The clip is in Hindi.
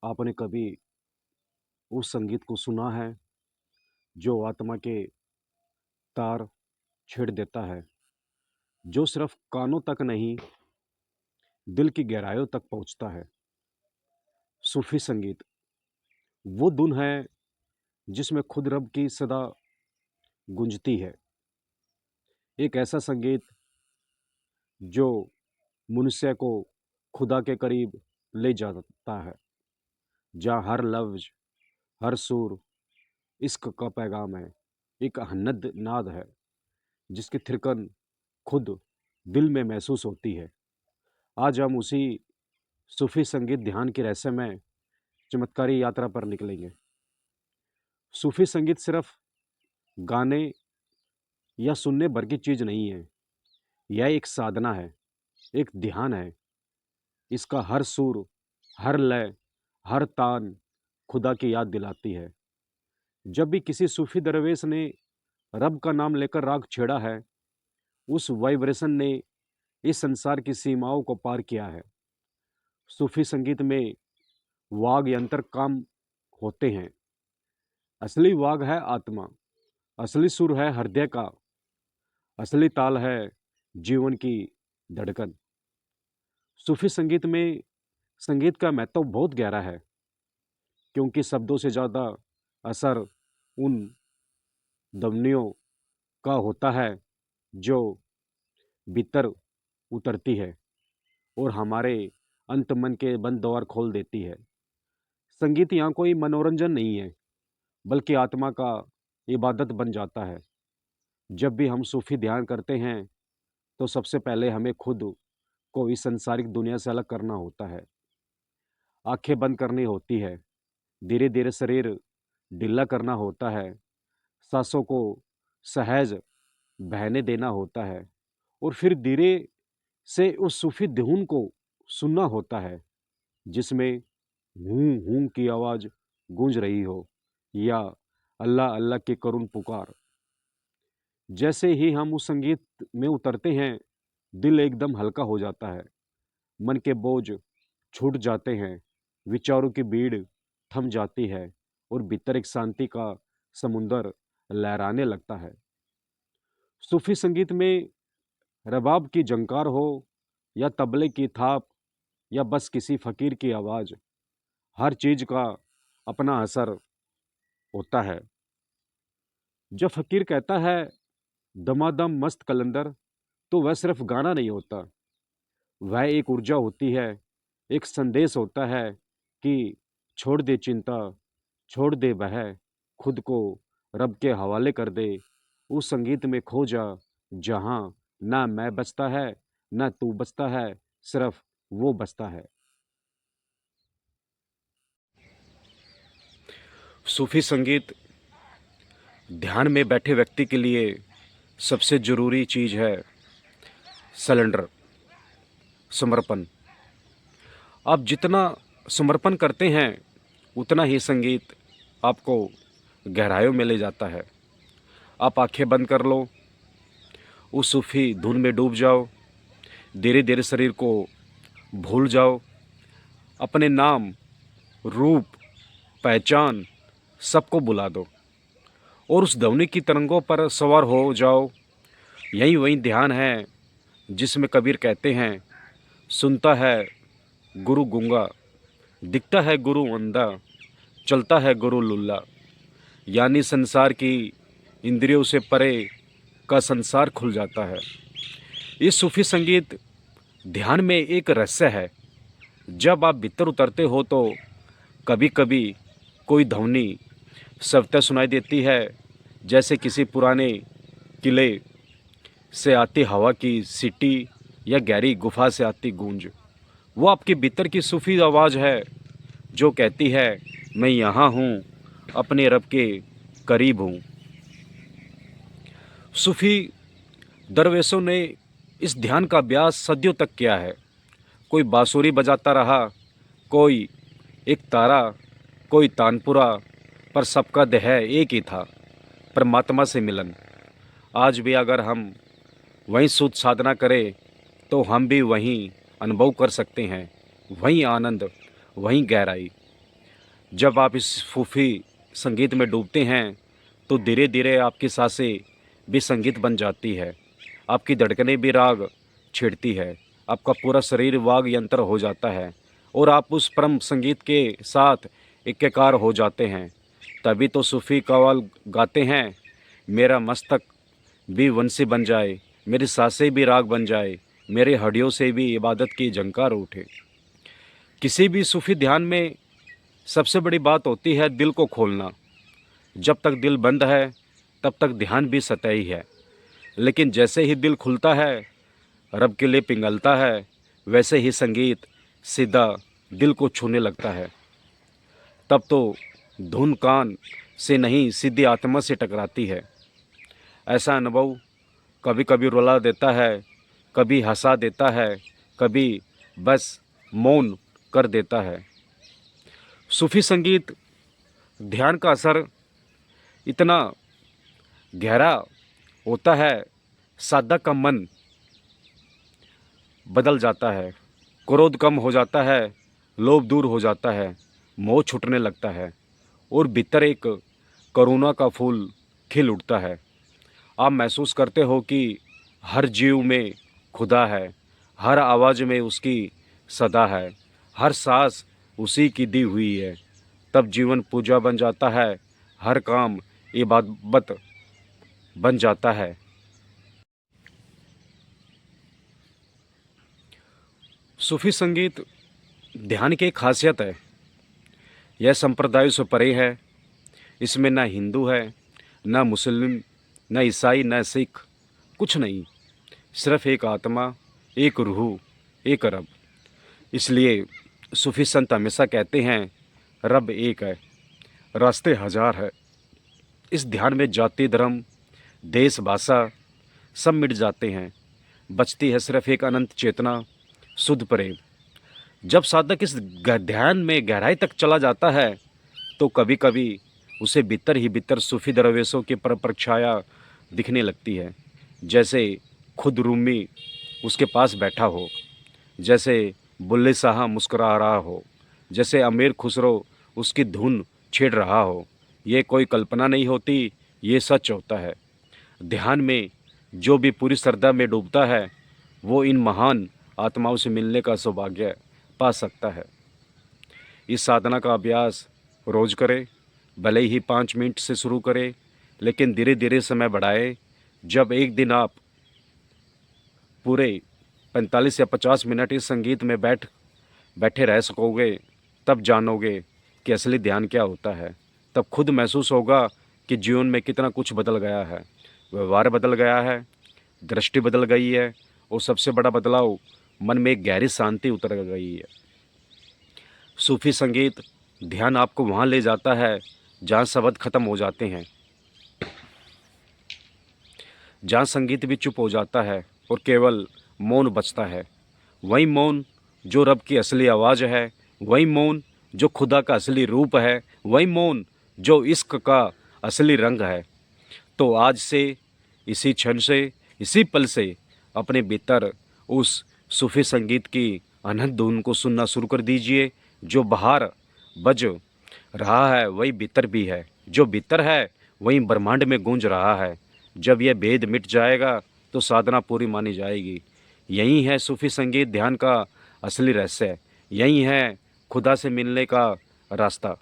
आपने कभी उस संगीत को सुना है जो आत्मा के तार छेड़ देता है, जो सिर्फ कानों तक नहीं, दिल की गहराइयों तक पहुंचता है? सूफी संगीत वो धुन है जिसमें खुद रब की सदा गूंजती है। एक ऐसा संगीत जो मनुष्य को खुदा के करीब ले जाता है, जहाँ हर लफ्ज, हर सुर इश्क का पैगाम है। एक अहनद नाद है जिसकी थिरकन खुद दिल में महसूस होती है। आज हम उसी सूफी संगीत ध्यान की रहस्यमय चमत्कारी यात्रा पर निकलेंगे। सूफी संगीत सिर्फ गाने या सुनने भर की चीज नहीं है, यह एक साधना है, एक ध्यान है। इसका हर सुर, हर लय, हर तान खुदा की याद दिलाती है। जब भी किसी सूफी दरवेश ने रब का नाम लेकर राग छेड़ा है, उस वाइब्रेशन ने इस संसार की सीमाओं को पार किया है। सूफी संगीत में वाग यंत्र काम होते हैं। असली वाग है आत्मा, असली सुर है हृदय का, असली ताल है जीवन की धड़कन। सूफी संगीत में संगीत का महत्व बहुत गहरा है, क्योंकि शब्दों से ज़्यादा असर उन ध्वनियों का होता है जो भीतर उतरती है और हमारे अंत मन के बंद द्वार खोल देती है। संगीत यहाँ कोई मनोरंजन नहीं है, बल्कि आत्मा का इबादत बन जाता है। जब भी हम सूफी ध्यान करते हैं, तो सबसे पहले हमें खुद को इस संसारिक दुनिया से अलग करना होता है। आंखें बंद करनी होती है, धीरे धीरे शरीर ढीला करना होता है, सांसों को सहज बहने देना होता है और फिर धीरे से उस सूफी धुन को सुनना होता है, जिसमें हूँ हूँ की आवाज़ गूंज रही हो या अल्लाह अल्लाह की करुण पुकार। जैसे ही हम उस संगीत में उतरते हैं, दिल एकदम हल्का हो जाता है, मन के बोझ छूट जाते हैं, विचारों की भीड़ थम जाती है और भीतर एक शांति का समुंदर लहराने लगता है। सूफी संगीत में रबाब की झंकार हो या तबले की थाप या बस किसी फकीर की आवाज़, हर चीज़ का अपना असर होता है। जब फकीर कहता है दमादम मस्त कलंदर, तो वह सिर्फ गाना नहीं होता, वह एक ऊर्जा होती है, एक संदेश होता है कि छोड़ दे चिंता, छोड़ दे वह, खुद को रब के हवाले कर दे, उस संगीत में खो जा जहाँ ना मैं बचता है, ना तू बचता है, सिर्फ वो बचता है। सूफी संगीत ध्यान में बैठे व्यक्ति के लिए सबसे ज़रूरी चीज़ है सलेंडर, समर्पण। आप जितना समर्पण करते हैं, उतना ही संगीत आपको गहराइयों में ले जाता है। आप आंखें बंद कर लो, उस सूफी धुन में डूब जाओ, धीरे धीरे शरीर को भूल जाओ, अपने नाम, रूप, पहचान सबको बुला दो और उस ध्वनि की तरंगों पर सवार हो जाओ। यही वही ध्यान है जिसमें कबीर कहते हैं, सुनता है गुरु गूंगा, दिखता है गुरु अंधा, चलता है गुरु लुल्ला। यानी संसार की इंद्रियों से परे का संसार खुल जाता है। इस सूफी संगीत ध्यान में एक रहस्य है। जब आप भीतर उतरते हो तो कभी कभी कोई ध्वनि स्वतः सुनाई देती है, जैसे किसी पुराने किले से आती हवा की सीटी या गहरी गुफा से आती गूंज। वो आपके भीतर की सूफी आवाज़ है जो कहती है, मैं यहाँ हूँ, अपने रब के करीब हूँ। सूफी दरवेशों ने इस ध्यान का अभ्यास सदियों तक किया है। कोई बांसुरी बजाता रहा, कोई एक तारा, कोई तानपुरा, पर सबका ध्येय एक ही था, परमात्मा से मिलन। आज भी अगर हम वहीं शुद्ध साधना करें, तो हम भी वहीं अनुभव कर सकते हैं, वहीं आनंद, वहीं गहराई। जब आप इस सूफ़ी संगीत में डूबते हैं तो धीरे धीरे आपकी सांसें भी संगीत बन जाती है, आपकी धड़कनें भी राग छेड़ती है, आपका पूरा शरीर वाग यंत्र हो जाता है और आप उस परम संगीत के साथ एकाकार हो जाते हैं। तभी तो सूफ़ी कव्वाल गाते हैं, मेरा मस्तक भी वंशी बन जाए, मेरी सांसें भी राग बन जाए, मेरे हड्डियों से भी इबादत की झंकार उठे। किसी भी सूफ़ी ध्यान में सबसे बड़ी बात होती है दिल को खोलना। जब तक दिल बंद है तब तक ध्यान भी सतही है, लेकिन जैसे ही दिल खुलता है, रब के लिए पिघलता है, वैसे ही संगीत सीधा दिल को छूने लगता है। तब तो धुन कान से नहीं सीधी आत्मा से टकराती है। ऐसा अनुभव कभी कभी रुला देता है, कभी हंसा देता है, कभी बस मौन कर देता है। सूफी संगीत ध्यान का असर इतना गहरा होता है, साधक का मन बदल जाता है, क्रोध कम हो जाता है, लोभ दूर हो जाता है, मोह छूटने लगता है और भीतर एक करुणा का फूल खिल उठता है। आप महसूस करते हो कि हर जीव में खुदा है, हर आवाज़ में उसकी सदा है, हर सांस उसी की दी हुई है। तब जीवन पूजा बन जाता है, हर काम इबादत बन जाता है। सूफी संगीत ध्यान की एक खासियत है, यह संप्रदायों से परे है। इसमें ना हिंदू है, ना मुस्लिम, ना ईसाई, ना सिख, कुछ नहीं, सिर्फ एक आत्मा, एक रूह, एक रब। इसलिए सूफी संत हमेशा कहते हैं रब एक है, रास्ते हजार है। इस ध्यान में जाति धर्म देश भाषा सब मिट जाते हैं, बचती है सिर्फ एक अनंत चेतना, शुद्ध प्रेम। जब साधक इस ध्यान में गहराई तक चला जाता है तो कभी कभी उसे भीतर ही भीतर सूफी दरवेशों की परछाया दिखने लगती है, जैसे खुद रूमी उसके पास बैठा हो, जैसे बुल्ले शाह मुस्कुरा रहा हो, जैसे अमीर खुसरो उसकी धुन छेड़ रहा हो। ये कोई कल्पना नहीं होती, ये सच होता है। ध्यान में जो भी पूरी श्रद्धा में डूबता है वो इन महान आत्माओं से मिलने का सौभाग्य पा सकता है। इस साधना का अभ्यास रोज़ करें, भले ही 5 मिनट से शुरू करें, लेकिन धीरे धीरे समय बढ़ाएं। जब एक दिन आप पूरे 45 या 50 मिनट इस संगीत में बैठे रह सकोगे, तब जानोगे कि असली ध्यान क्या होता है। तब खुद महसूस होगा कि जीवन में कितना कुछ बदल गया है, व्यवहार बदल गया है, दृष्टि बदल गई है और सबसे बड़ा बदलाव, मन में एक गहरी शांति उतर गई है। सूफी संगीत ध्यान आपको वहाँ ले जाता है जहाँ शब्द खत्म हो जाते हैं, जहाँ संगीत भी चुप हो जाता है और केवल मौन बचता है। वही मौन जो रब की असली आवाज़ है, वही मौन जो खुदा का असली रूप है, वही मौन जो इश्क का असली रंग है। तो आज से, इसी क्षण से, इसी पल से अपने भीतर उस सूफी संगीत की अनहद धुन को सुनना शुरू कर दीजिए। जो बाहर बज रहा है वही भीतर भी है, जो भीतर है वही ब्रह्मांड में गूंज रहा है। जब यह भेद मिट जाएगा तो साधना पूरी मानी जाएगी। यही है सूफी संगीत ध्यान का असली रहस्य, यही है खुदा से मिलने का रास्ता।